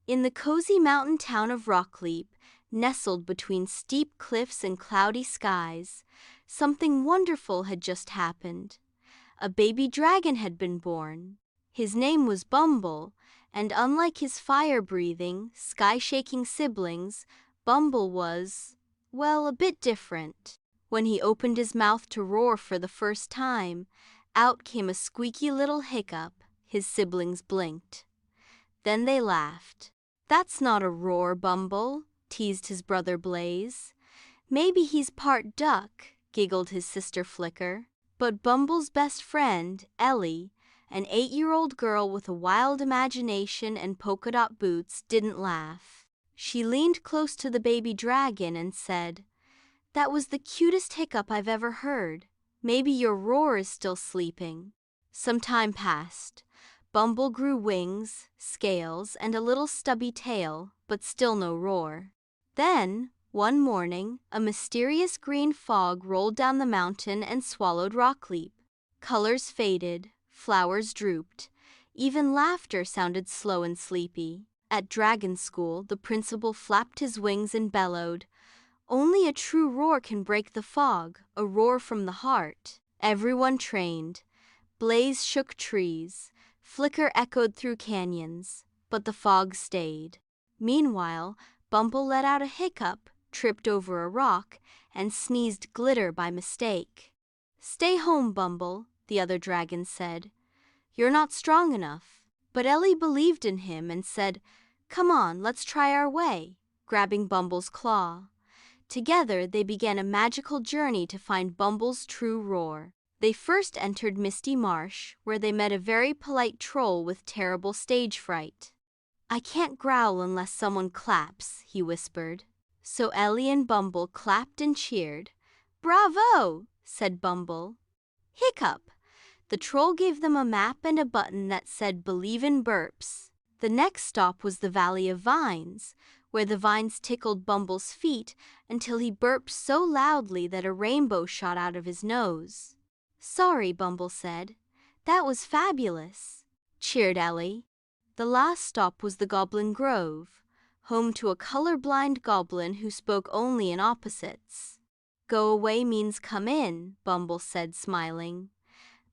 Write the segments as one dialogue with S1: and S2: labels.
S1: In the cozy mountain town of Rockleap, nestled between steep cliffs and cloudy skies, something wonderful had just happened. A baby dragon had been born. His name was Bumble, and unlike his fire-breathing, sky-shaking siblings, Bumble was, well, a bit different. When he opened his mouth to roar for the first time, out came a squeaky little hiccup. His siblings blinked. Then they laughed. "That's not a roar, Bumble," teased his brother Blaze. "Maybe he's part duck," giggled his sister Flicker. But Bumble's best friend, Ellie, an 8-year-old girl with a wild imagination and polka-dot boots, didn't laugh. She leaned close to the baby dragon and said, "That was the cutest hiccup I've ever heard. Maybe your roar is still sleeping." Some time passed. Bumble grew wings, scales, and a little stubby tail, but still no roar. Then, one morning, a mysterious green fog rolled down the mountain and swallowed Rockleap. Colors faded, flowers drooped, even laughter sounded slow and sleepy. At Dragon School, the principal flapped his wings and bellowed, "Only a true roar can break the fog, a roar from the heart." Everyone trained. Blaze shook trees. Flicker echoed through canyons, but the fog stayed. Meanwhile, Bumble let out a hiccup, tripped over a rock, and sneezed glitter by mistake. "Stay home, Bumble," the other dragon said. "You're not strong enough." But Ellie believed in him and said, "Come on, let's try our way," grabbing Bumble's claw. Together they began a magical journey to find Bumble's true roar. They first entered Misty Marsh, where they met a very polite troll with terrible stage fright. "I can't growl unless someone claps," he whispered. So Ellie and Bumble clapped and cheered. "Bravo!" said Bumble. "Hiccup!" The troll gave them a map and a button that said "Believe in burps." The next stop was the Valley of Vines, where the vines tickled Bumble's feet until he burped so loudly that a rainbow shot out of his nose. "Sorry," Bumble said. "That was fabulous," cheered Ellie. The last stop was the Goblin Grove, home to a colorblind goblin who spoke only in opposites. "Go away means come in," Bumble said, smiling.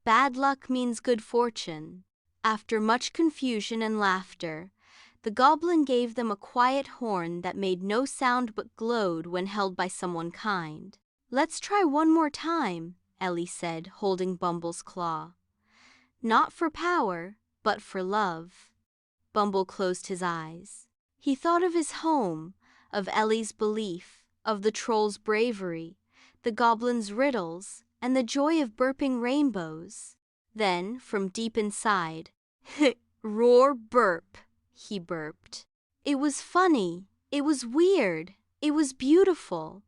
S1: "Bad luck means good fortune." After much confusion and laughter, the goblin gave them a quiet horn that made no sound but glowed when held by someone kind. "Let's try one more time," Ellie said, holding Bumble's claw. "Not for power, but for love." Bumble closed his eyes. He thought of his home, of Ellie's belief, of the troll's bravery, the goblin's riddles, and the joy of burping rainbows. Then, from deep inside, "Roar burp," he burped. It was funny, it was weird, it was beautiful.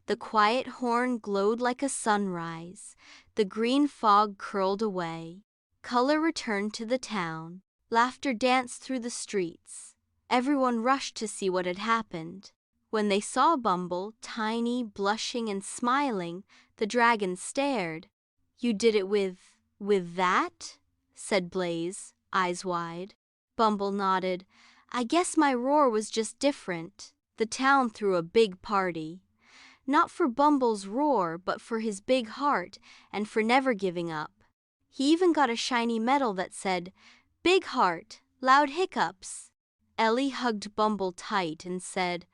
S1: The quiet horn glowed like a sunrise. The green fog curled away. Color returned to the town. Laughter danced through the streets. Everyone rushed to see what had happened. When they saw Bumble, tiny, blushing, and smiling, the dragon stared. "You did it with that?" said Blaze, eyes wide. Bumble nodded. "I guess my roar was just different." The town threw a big party. Not for Bumble's roar, but for his big heart and for never giving up. He even got a shiny medal that said, "Big heart, loud hiccups." Ellie hugged Bumble tight and said,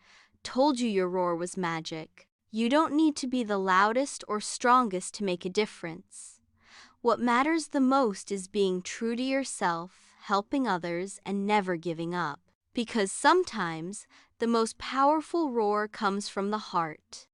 S1: "Told you your roar was magic. You don't need to be the loudest or strongest to make a difference. What matters the most is being true to yourself, helping others, and never giving up. Because sometimes the most powerful roar comes from the heart."